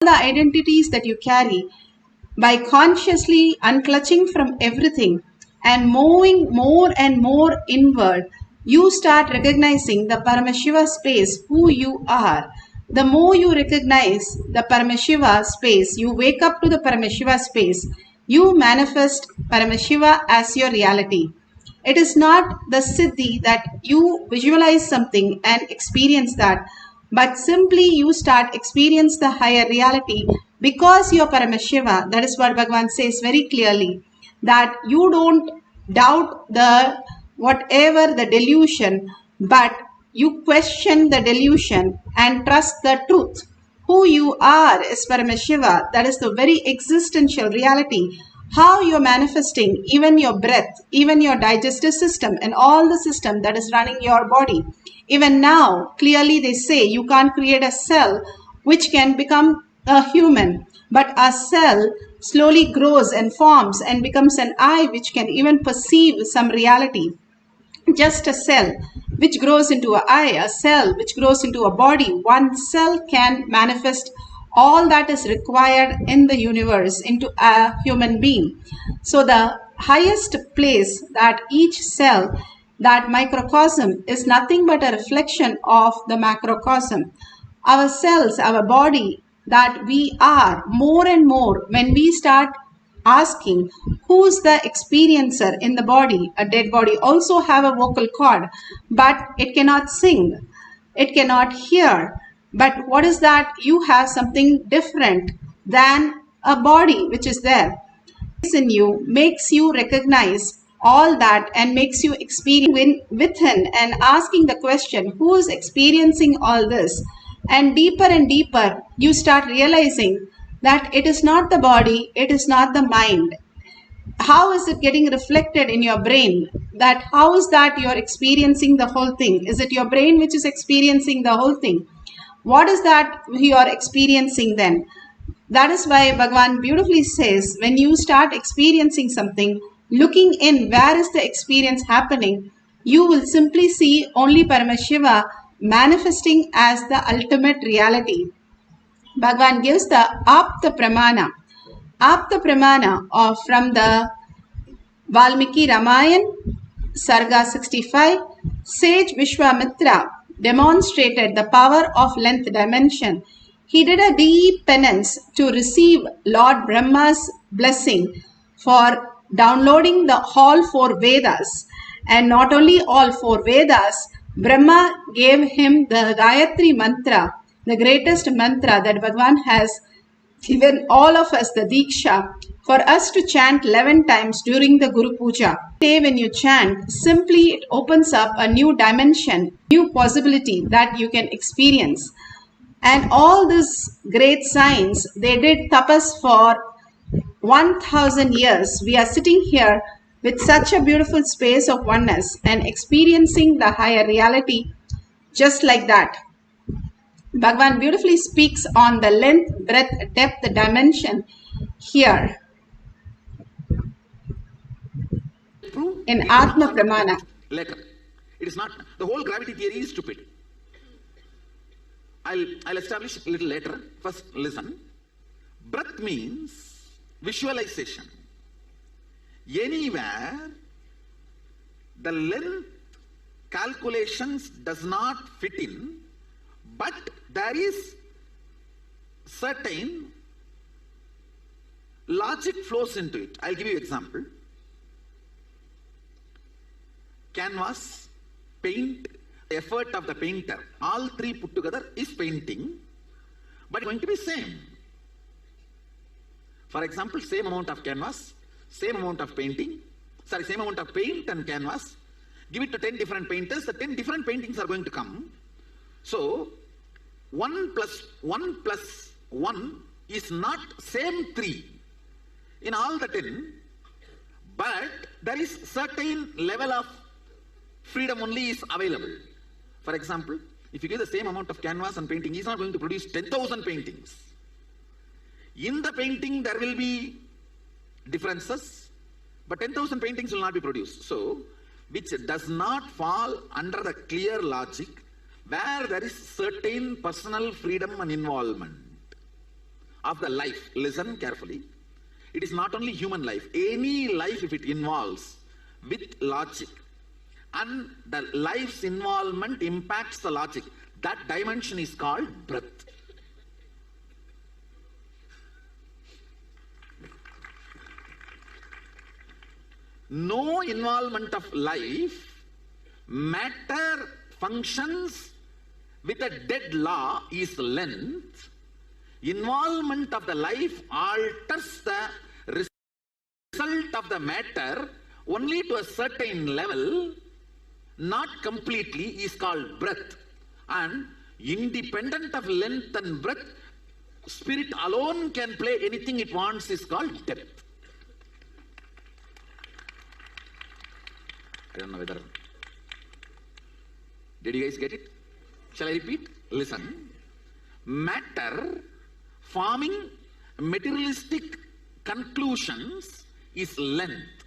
the identities that you carry, by consciously unclutching from everything and moving more and more inward, you start recognizing the Paramashiva space, who you are. The more you recognize the Paramashiva space, you wake up to the Paramashiva space, you manifest Paramashiva as your reality. It is not the siddhi that you visualize something and experience that, but simply you start experience the higher reality because you are Paramashiva. That is what Bhagavan says very clearly, that you don't doubt the whatever the delusion, but you question the delusion and trust the truth. Who you are is Paramashiva. That is the very existential reality. How you are manifesting, even your breath, even your digestive system and all the system that is running your body. Even now, clearly they say you can't create a cell which can become a human, but a cell slowly grows and forms and becomes an eye which can even perceive some reality. Just a cell which grows into an eye, a cell which grows into a body, one cell can manifest all that is required in the universe into a human being. So the highest place that each cell, that microcosm, is nothing but a reflection of the macrocosm. Our cells, our body, that we are more and more, when we start asking who's the experiencer in the body. A dead body also have a vocal cord, but it cannot sing, it cannot hear. But what is that? You have something different than a body which is there in you, makes you recognize all that and makes you experience within and asking the question, who is experiencing all this? And deeper you start realizing that it is not the body, it is not the mind. How is it getting reflected in your brain? That how is that you're experiencing the whole thing? Is it your brain which is experiencing the whole thing? What is that you are experiencing then? That is why Bhagavan beautifully says, when you start experiencing something, looking in where is the experience happening, you will simply see only Paramashiva manifesting as the ultimate reality. Bhagavan gives the Apta Pramana. Apta Pramana from the Valmiki Ramayan, Sarga 65, sage Vishwamitra demonstrated the power of length dimension. He did a deep penance to receive Lord Brahma's blessing for downloading all four Vedas. And not only all four Vedas, Brahma gave him the Gayatri mantra, the greatest mantra that Bhagavan has given all of us, the Diksha, for us to chant 11 times during the Guru Puja. Today when you chant, simply it opens up a new dimension, new possibility that you can experience. And all these great signs, they did tapas for 1000 years. We are sitting here with such a beautiful space of oneness and experiencing the higher reality just like that. Bhagavan beautifully speaks on the length, breadth, depth, dimension here in Atma Pramana. Later. It is not, the whole gravity theory is stupid. I'll establish a little later. First, listen. Breath means visualization. Anywhere the length calculations does not fit in, but there is certain logic flows into it. I'll give you an example. Canvas, paint, effort of the painter, all three put together is painting, but going to be same. For example, same amount of canvas, same amount of painting, same amount of paint and canvas, give it to 10 different painters, the 10 different paintings are going to come. So 1 plus 1 plus 1 is not same 3 in all the 10, but there is certain level of freedom only is available. For example, if you give the same amount of canvas and painting, he is not going to produce 10,000 paintings. In the painting there will be differences, but 10,000 paintings will not be produced. So, which does not fall under the clear logic, where there is certain personal freedom and involvement. of the life, listen carefully, it is not only human life, any life if it involves with logic, and the life's involvement impacts the logic, that dimension is called breath. No involvement of life, matter functions with a dead law is length. Involvement of the life alters the result of the matter only to a certain level, not completely, is called breath. And independent of length and breadth, spirit alone can play anything it wants, is called depth. I don't know whether... Did you guys get it? Shall I repeat? Listen. Matter forming materialistic conclusions is length.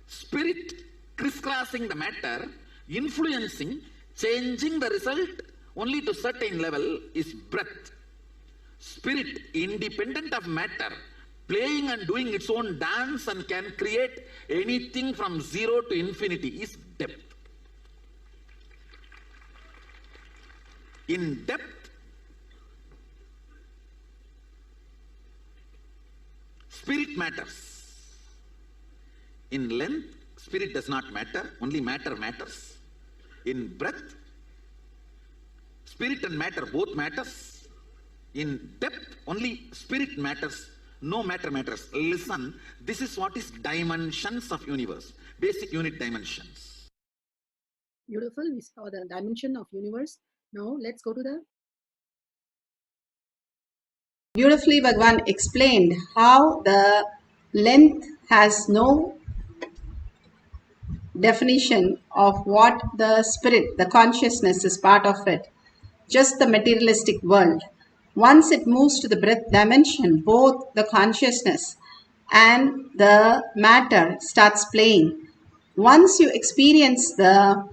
Spirit crisscrossing the matter, influencing, changing the result only to certain level is breadth. Spirit, independent of matter, playing and doing its own dance and can create anything from zero to infinity is depth. In depth, spirit matters. In length, spirit does not matter, only matter matters. In breadth, spirit and matter both matters. In depth, only spirit matters, no matter matters. Listen, this is what is dimensions of universe, basic unit dimensions. Beautiful, we saw the dimension of universe. Now let's go to the... Beautifully, Bhagavan explained how the length has no definition of what the spirit, the consciousness is part of it, just the materialistic world. Once it moves to the breadth dimension, both the consciousness and the matter starts playing. Once you experience the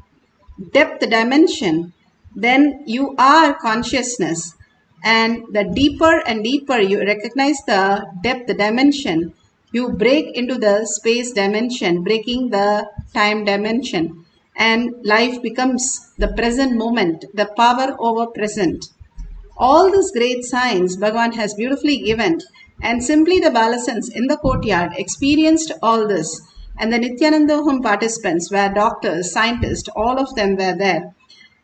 depth dimension, then you are consciousness, and the deeper and deeper you recognize the depth dimension, you break into the space dimension, breaking the time dimension, and life becomes the present moment, the power over present. All this great science Bhagavan has beautifully given, and simply the Balasans in the courtyard experienced all this, and the Nithyananda participants were doctors, scientists, all of them were there.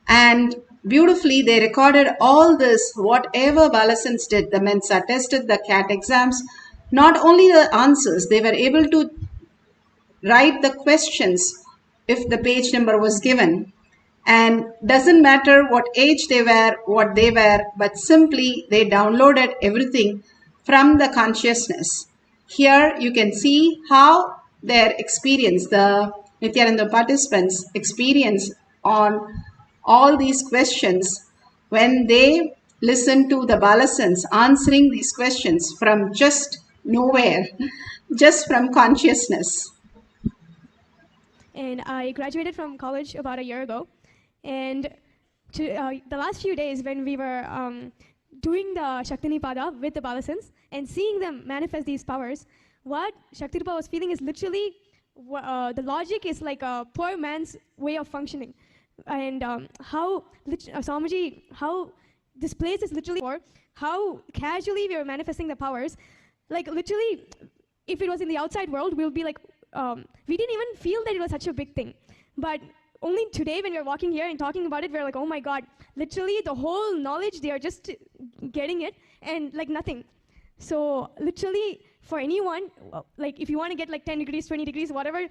And beautifully they recorded all this, whatever Balasans did. The Mensa tested, the CAT exams, not only the answers, they were able to write the questions if the page number was given. And doesn't matter what age they were, what they were, but simply they downloaded everything from the consciousness. Here you can see how their experience, the Nithyananda participants' experience on all these questions when they listen to the Balasans answering these questions from just nowhere, just from consciousness. And I graduated from college about a year ago. And the last few days when we were doing the Shaktinipada with the Balasans and seeing them manifest these powers, what Shaktirupa was feeling is literally the logic is like a poor man's way of functioning. And how Swamiji, how this place is literally for how casually we are manifesting the powers. Like literally, if it was in the outside world, we'll be like, we didn't even feel that it was such a big thing. But only today when we're walking here and talking about it, we're like, oh my God, literally the whole knowledge, they are just getting it and like nothing. So literally for anyone, like if you want to get like 10 degrees, 20 degrees, whatever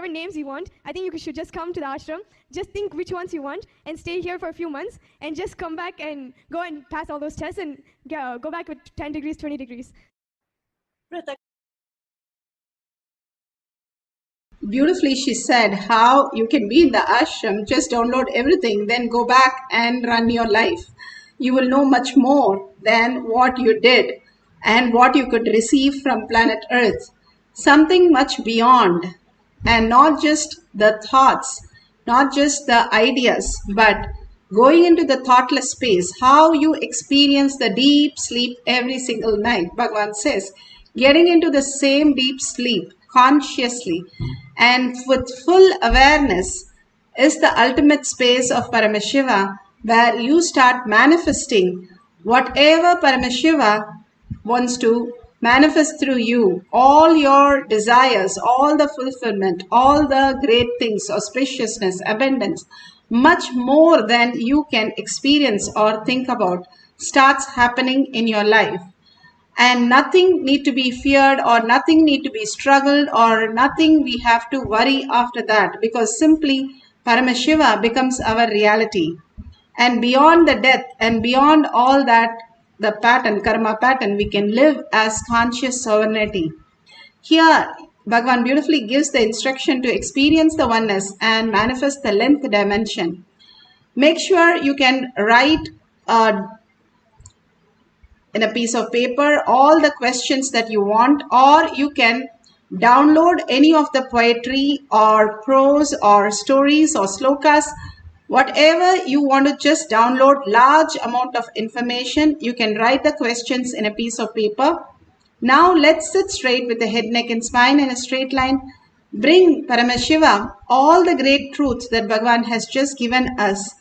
names you want, I think you should just come to the ashram, just think which ones you want and stay here for a few months and just come back and go and pass all those tests and go back with 10 degrees, 20 degrees. Beautifully she said how you can be in the ashram, just download everything, then go back and run your life. You will know much more than what you did and what you could receive from planet Earth. Something much beyond, and not just the thoughts, not just the ideas, but going into the thoughtless space, how you experience the deep sleep every single night. Bhagavan says, getting into the same deep sleep consciously and with full awareness is the ultimate space of Paramashiva, where you start manifesting whatever Paramashiva wants to manifest through you, all your desires, all the fulfillment, all the great things, auspiciousness, abundance, much more than you can experience or think about starts happening in your life. And nothing need to be feared, or nothing need to be struggled, or nothing we have to worry after that, because simply Paramashiva becomes our reality. And beyond the death and beyond all that, the pattern, karma pattern, we can live as conscious sovereignty. Here, Bhagavan beautifully gives the instruction to experience the oneness and manifest the length dimension. Make sure you can write in a piece of paper all the questions that you want, or you can download any of the poetry or prose or stories or slokas, whatever you want to just download large amount of information. You can write the questions in a piece of paper. Now let's sit straight with the head, neck and spine in a straight line. Bring Paramashiva all the great truths that Bhagavan has just given us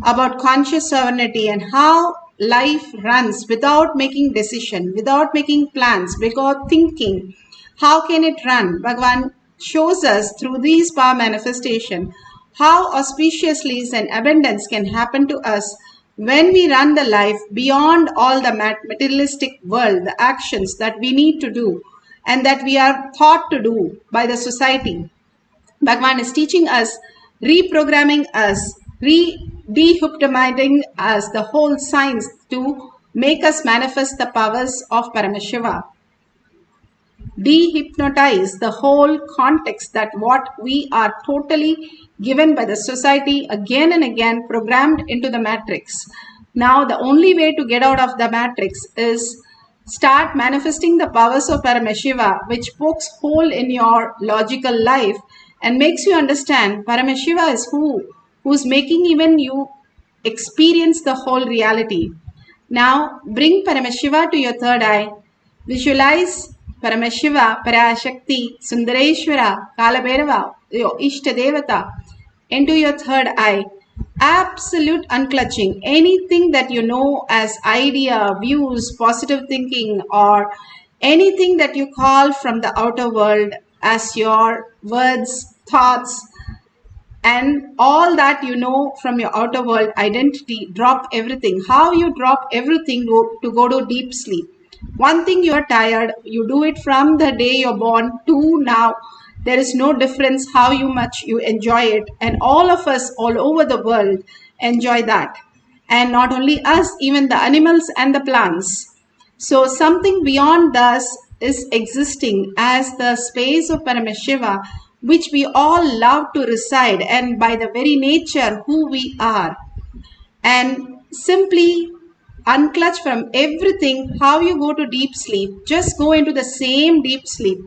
about conscious sovereignty and how life runs without making decision, without making plans, without thinking. How can it run? Bhagavan shows us through these power manifestation how auspiciously and abundance can happen to us when we run the life beyond all the materialistic world, the actions that we need to do and that we are taught to do by the society. Bhagavan is teaching us, reprogramming us, dehypnotizing us, the whole science to make us manifest the powers of Paramashiva. Dehypnotize the whole context that what we are totally given by the society again and again, programmed into the matrix. Now the only way to get out of the matrix is start manifesting the powers of Paramashiva, which pokes hole in your logical life and makes you understand Paramashiva is who's making even you experience the whole reality. Now bring Paramashiva to your third eye. Visualize Paramashiva, Parashakti, Sundareshwara, Kalabhairava, your Ishta Devata into your third eye. Absolute unclutching. Anything that you know as idea, views, positive thinking, or anything that you call from the outer world as your words, thoughts, and all that you know from your outer world identity, drop everything. How you drop everything to go to deep sleep. One thing, you are tired, you do it from the day you're born to now. There is no difference how much you enjoy it, and all of us all over the world enjoy that. And not only us, even the animals and the plants. So something beyond us is existing as the space of Paramashiva, which we all love to reside, and by the very nature who we are. And simply unclutch from everything. How you go to deep sleep, just go into the same deep sleep,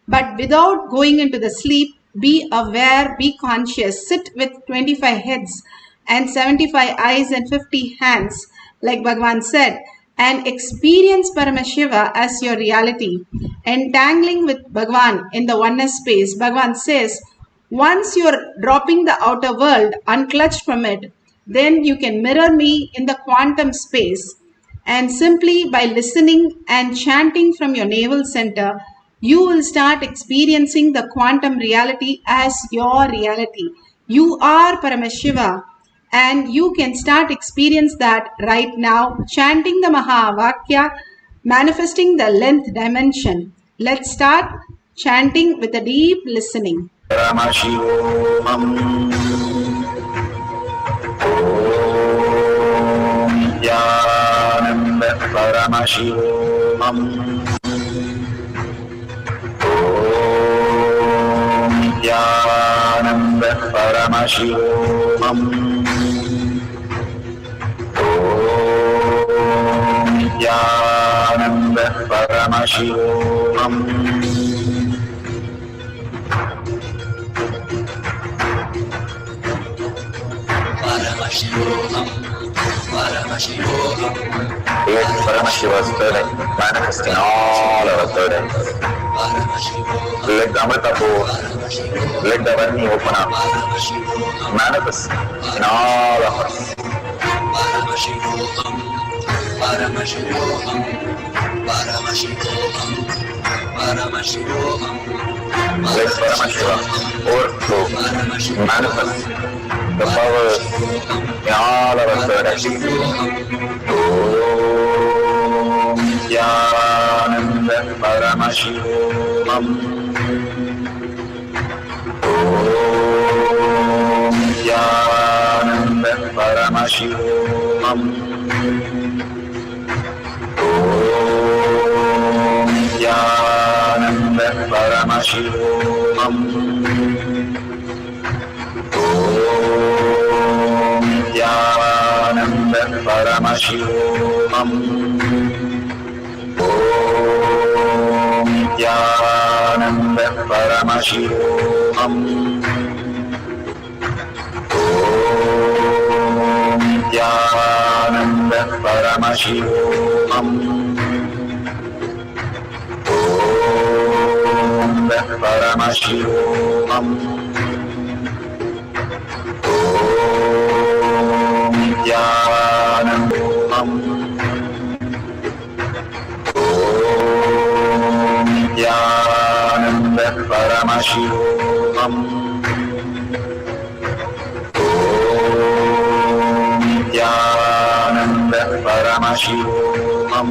but without going into the sleep, be aware, be conscious, sit with 25 heads and 75 eyes and 50 hands, like Bhagavan said, and experience Paramashiva as your reality. Entangling with Bhagavan in the oneness space, Bhagavan says, once you're dropping the outer world, unclutched from it, then you can mirror me in the quantum space. And simply by listening and chanting from your navel center, you will start experiencing the quantum reality as your reality. You are Paramashiva, and you can start experience that right now, chanting the Mahavakya, manifesting the length dimension. Let's start chanting with a deep listening. Paramashivoham. Nithyananda Paramashivoham. Nithyananda Paramashivoham. Nithyananda Paramashivoham. Paramashivoham. Let Paramashiva's burden manifest in all our burdens. Let the Amrita pour, let the Varni open up, manifest in all of us. Paramashivoham, Paramashivoham, Paramashivoham, Paramashivoham. Let Paramashiva overflow, manifest the power in all of us. Om Nityananda Paramashivoham. Om Nityananda Paramashivoham. Om Nityananda Paramashivoham. Om Nityananda Paramashivoham. Om Nityananda Paramashivoham. Om Nityananda Paramashivoham. Om Paramashivoham. Om Nityanandam. Om Nityananda Paramashivoham. Om Nityananda Paramashivoham. Om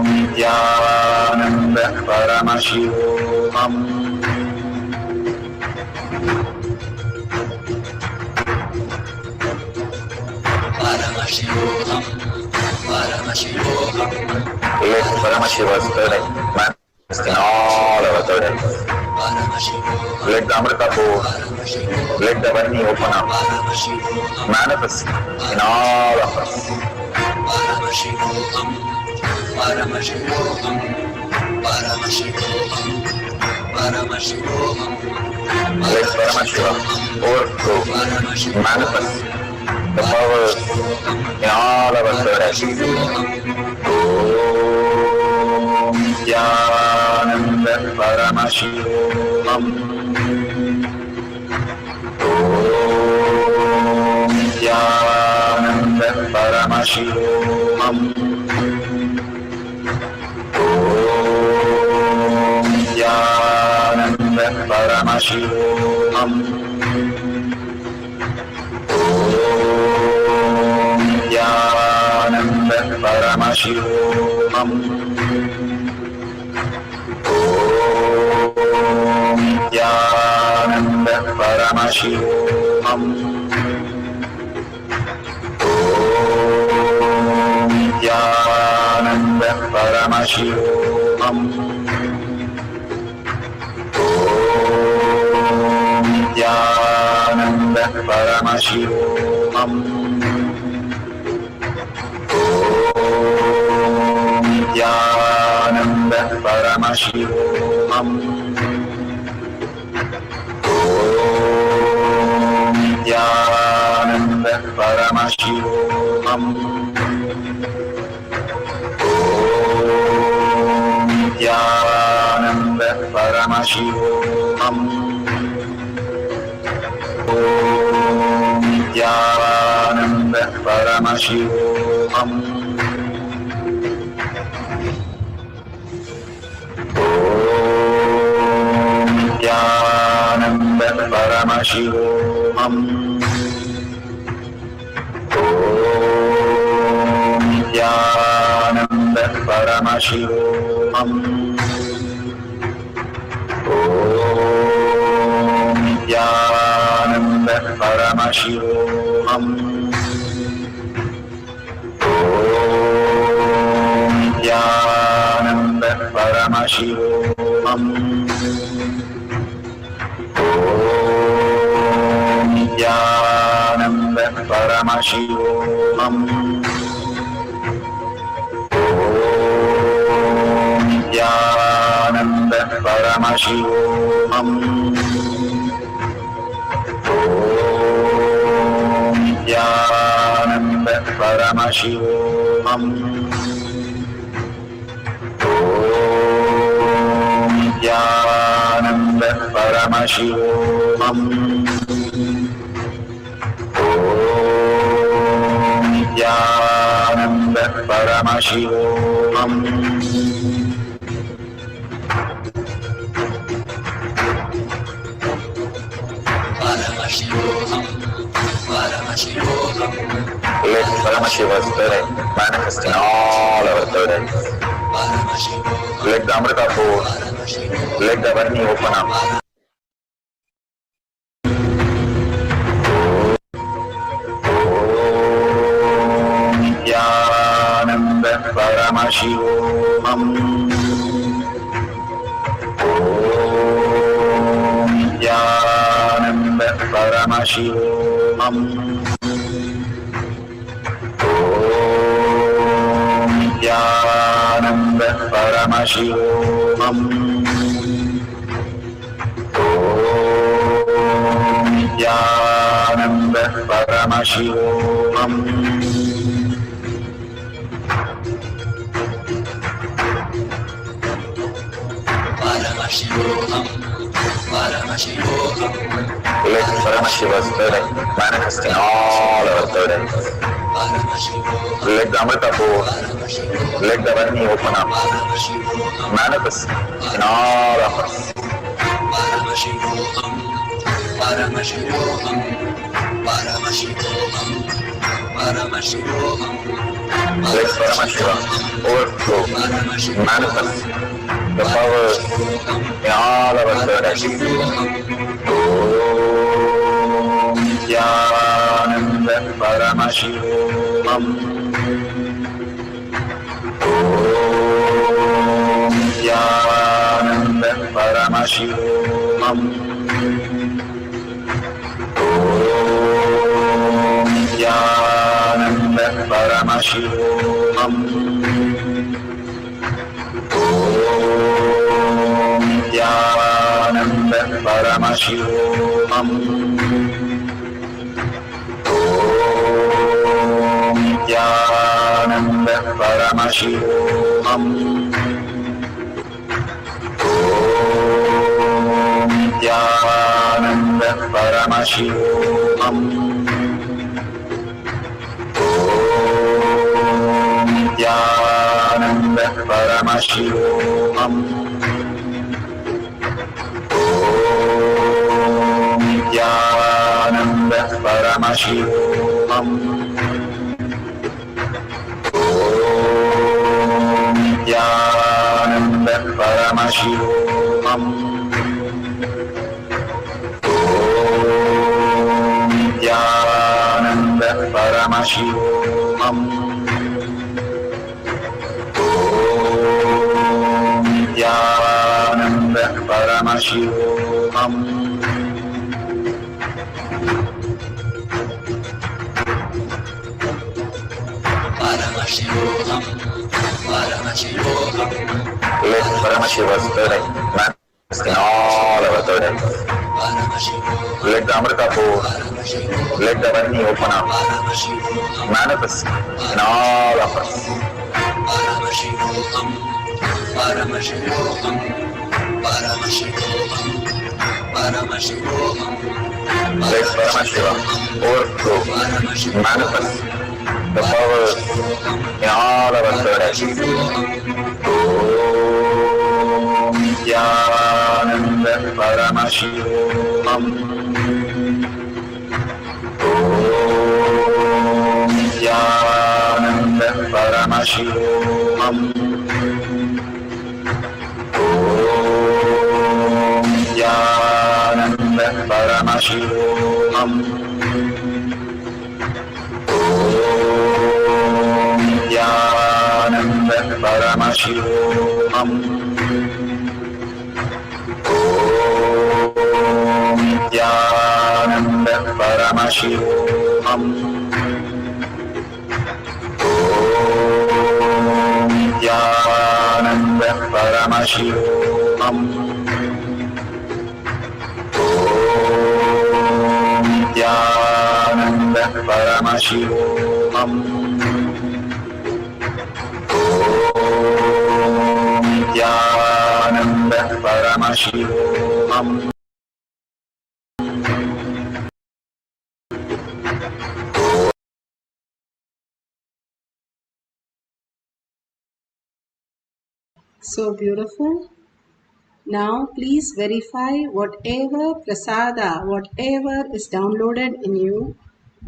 Nityananda Paramashivoham. Paramashivoham, Paramashivoham. Let Paramashiva's burden manifest in all our burdens. Let the Amrita pour, let the Varni open up, manifest in all of us. Paramashivoham, Paramashivoham, Paramashivoham, Paramashivoham. Let Paramashiva overflow, manifest the power in all of us. Om Nityananda Paramashivoham. Om Nityananda Paramashivoham. Om Nityananda Paramashivoham. Om Nityananda Paramashivoham. Om Nityananda Paramashivoham. Om Nityananda Paramashivoham. Om Nityananda Paramashivoham. Om Nityananda Paramashivoham. Om Nityananda Paramashivoham. Om Nityananda Paramashivoham. Om Nityananda Paramashivoham. Om Nityananda Paramashivoham. Om Nityananda Paramashivoham. Om Nityananda Paramashivoham. Om Nityananda Paramashivoham. Om Nityananda Paramashivoham. Om Nityananda Paramashivoham. Paramashivoham. Om Nithyananda Paramashivam. Om Nithyananda Paramashivoham. Paramashivoham, Paramashivoham. Let Paramashiva's spirit manifest in all our third eyes. Let the Amrita pour, let the Varni open up. Om Nithyananda Paramashivoham. Om Nithyananda Paramashivoham. Om Nithyananda Paramashivoham. Om Nithyananda Paramashivoham. Paramashivoham, Paramashivoham. Let Paramashiva's spirit manifest in all our third eyes. Let the Amrita pour, let the Varni open up. Manifest in all of us. Paramashivoham, Paramashivoham, Paramashivoham, Paramashivoham. Let Paramashiva overflow, manifest the powers in all of us third eyes. Om Nithyananda Paramashivoham. Om Nithyananda Paramashivoham. Om Nithyananda Paramashivoham. Om Nithyananda Paramashivoham. Om Nithyananda Paramashivoham. Om Nithyananda Paramashivoham. Om Nithyananda Paramashivoham. Om Nithyananda Paramashivoham. Om Nithyananda Paramashivoham. Om Nithyananda Paramashivoham. Om Nithyananda Paramashivoham. Paramashivoham, Paramashivoham. Let Paramashiva's spirit manifest in all our third eyes. Let the Amrita pour, let the Varni open up. Manifest in all of us. Paramashivoham, Paramashivoham, Paramashivoham, Paramashivoham. Let Paramashiva overflow, manifest the powers in all our third eyes. Om Nithyananda Paramashivoham. Om Nithyananda Paramashivoham. Om Nithyananda Paramashivoham. Om Nithyananda Paramashivoham. Om Nithyananda Paramashivoham. Om Nithyananda Paramashivoham. Om Nithyananda Paramashivoham. Om Nithyananda Paramashivoham. So beautiful. Now please verify whatever prasada, whatever is downloaded in you.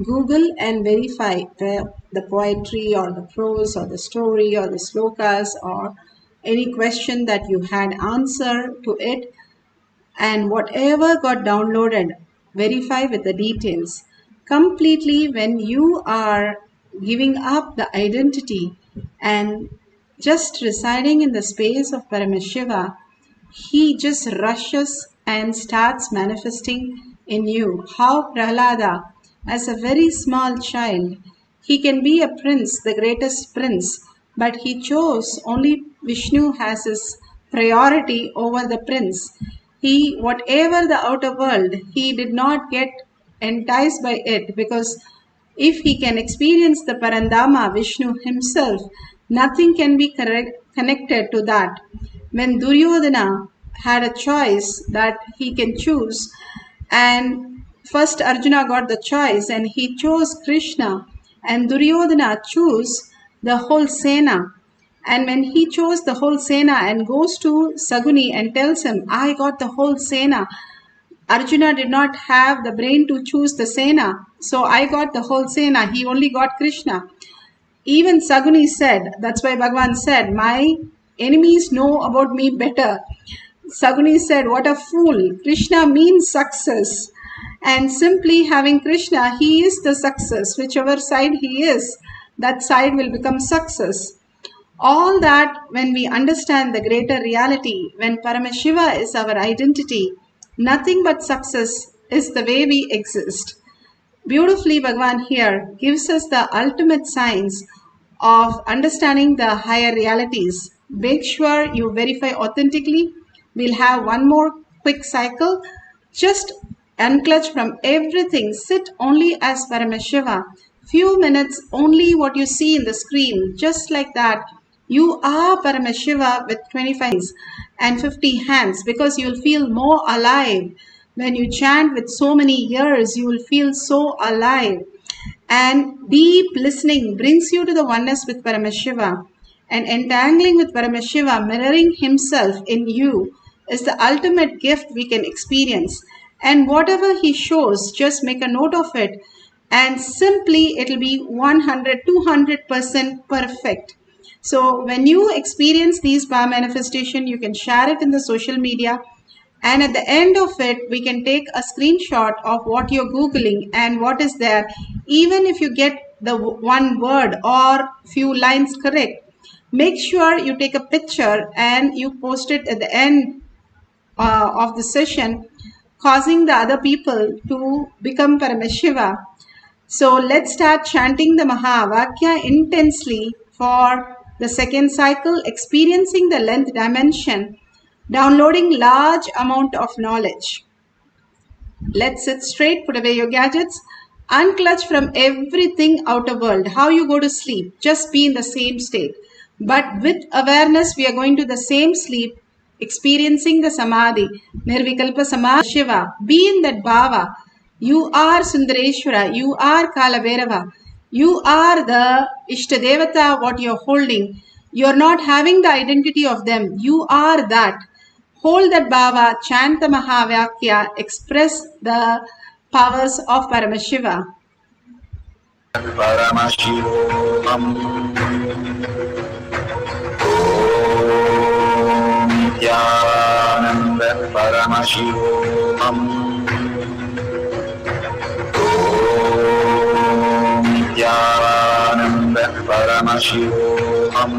Google and verify the poetry or the prose or the story or the slokas or any question that you had answer to it, and whatever got downloaded, verify with the details. Completely when you are giving up the identity and just residing in the space of Paramashiva, he just rushes and starts manifesting in you. How Prahlada, as a very small child, he can be a prince, the greatest prince, but he chose only Vishnu as his priority over the prince. He, whatever the outer world, he did not get enticed by it, because if he can experience the Parandama, Vishnu himself, nothing can be connected to that. When Duryodhana had a choice that he can choose, and first Arjuna got the choice and he chose Krishna, and Duryodhana chose the whole Sena. And when he chose the whole Sena and goes to Saguni and tells him, I got the whole Sena, Arjuna did not have the brain to choose the Sena, so I got the whole Sena, he only got Krishna. Even Saguni said, that's why Bhagavan said, my enemies know about me better. Saguni said, what a fool, Krishna means success. And simply having Krishna, he is the success. Whichever side he is, that side will become success. All that when we understand the greater reality, when Paramashiva is our identity, nothing but success is the way we exist. Beautifully, Bhagavan here gives us the ultimate science of understanding the higher realities. Make sure you verify authentically. We'll have one more quick cycle. Just unclutch from everything. Sit only as Paramashiva. Few minutes, only what you see in the screen. Just like that. You are Paramashiva with 25 hands and 50 hands, because you'll feel more alive. When you chant with so many ears, you will feel so alive. And deep listening brings you to the oneness with Paramashiva. And entangling with Paramashiva, mirroring himself in you, is the ultimate gift we can experience. And whatever he shows, just make a note of it. And simply it will be 100, 200% perfect. So when you experience these power manifestation, you can share it in the social media. And at the end of it, we can take a screenshot of what you're Googling and what is there. Even if you get the one word or few lines correct, make sure you take a picture and you post it at the end of the session, causing the other people to become Paramashiva. So let's start chanting the Mahavakya intensely for the second cycle, experiencing the length dimension, downloading large amount of knowledge. Let's sit straight, put away your gadgets, unclutch from everything outer world. How you go to sleep, just be in the same state. But with awareness, we are going to the same sleep, experiencing the Samadhi, Nirvikalpa Samadhi Shiva. Be in that Bhava. You are Sundareshwara, you are Kalabhairava, you are the Ishtadevata, what you are holding. You are not having the identity of them, you are that. Hold that Bhava, chant the Mahavakya, express the powers of Paramashiva. Paramashivoham. Om Nithyananda Paramashivoham. Nithyananda Paramashivoham. Om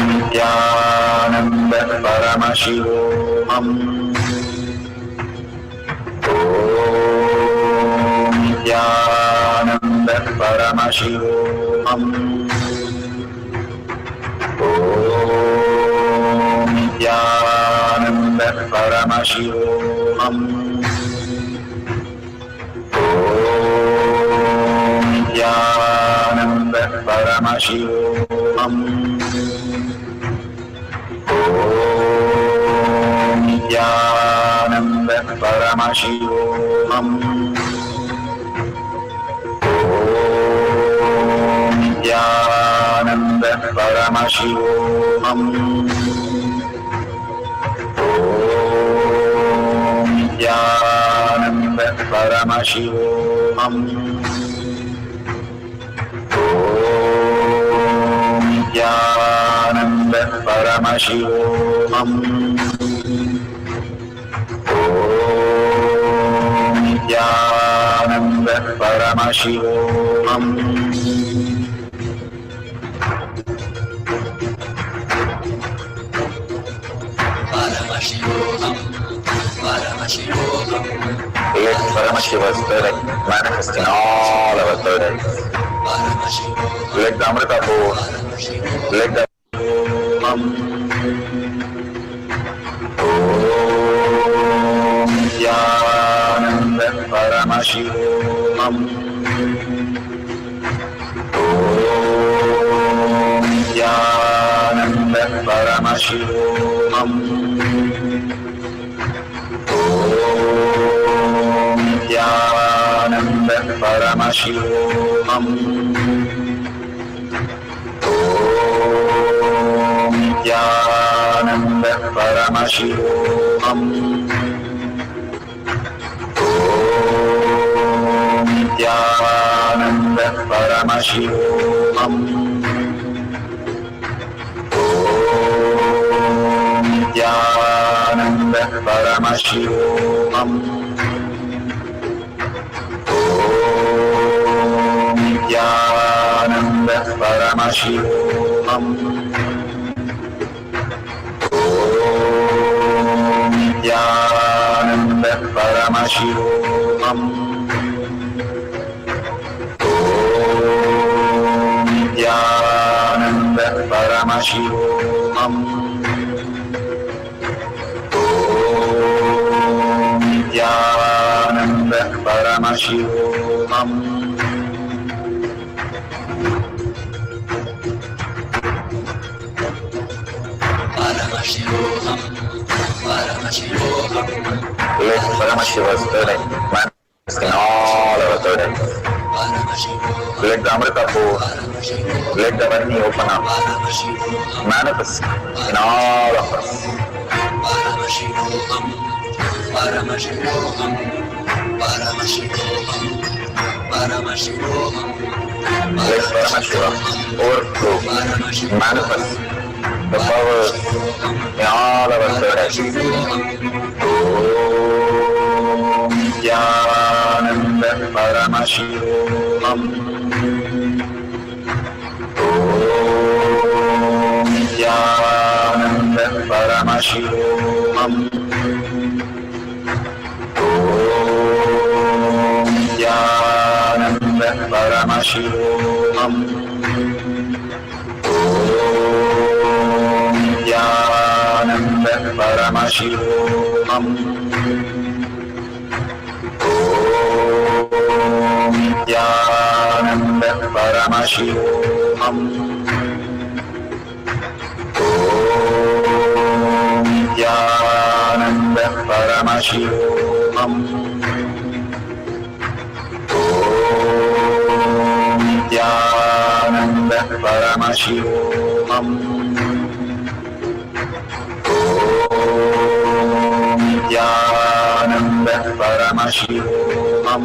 Nithyananda Paramashivoham. Om Nithyananda Paramashivoham. Om Nithyananda Paramashivoham. Paramashivoham. Om Nithyananda Paramashivoham. Om Nithyananda Paramashivoham. Om Nithyananda Paramashivoham. Om Nithyananda Paramashivoham. Om Nithyananda Paramashivoham. Paramashivoham. Paramashivoham. Let Paramashiva's spirit manifest in all our burdens. Paramashivoham. Let the Amrita pour. Let the Om Nithyananda Paramashivoham. Om Nithyananda Paramashivoham. Om Nithyananda Paramashivoham. Om Nithyananda Paramashivoham. Om Nithyananda Paramashivoham. Om Nithyananda Paramashivoham. Om Nithyananda Paramashivoham. Om Nithyananda Paramashivoham. Om Nithyananda Paramashivoham. Om Nithyananda Paramashivoham. Paramashivoham. Paramashivoham. Let Paramashiva's spirit manifest in all our burdens. Paramashivoham. Let the Amrita pour. Let the Varni open up. Paramashivoham. Manifest in all of us. Paramashivoham. Paramashivoham. Paramashivoham. Paramashivoham. Let Paramashiva overflow, manifest the power in all our burdens. Om Nithyananda Paramashivoham. Om Nithyananda Paramashivoham. Om Nithyananda Paramashivoham. Om Nithyananda Paramashivoham. Om Nithyananda Paramashivoham. Om Nithyananda Paramashivoham. Om Nithyananda Paramashivoham. Om Nithyananda Paramashivoham.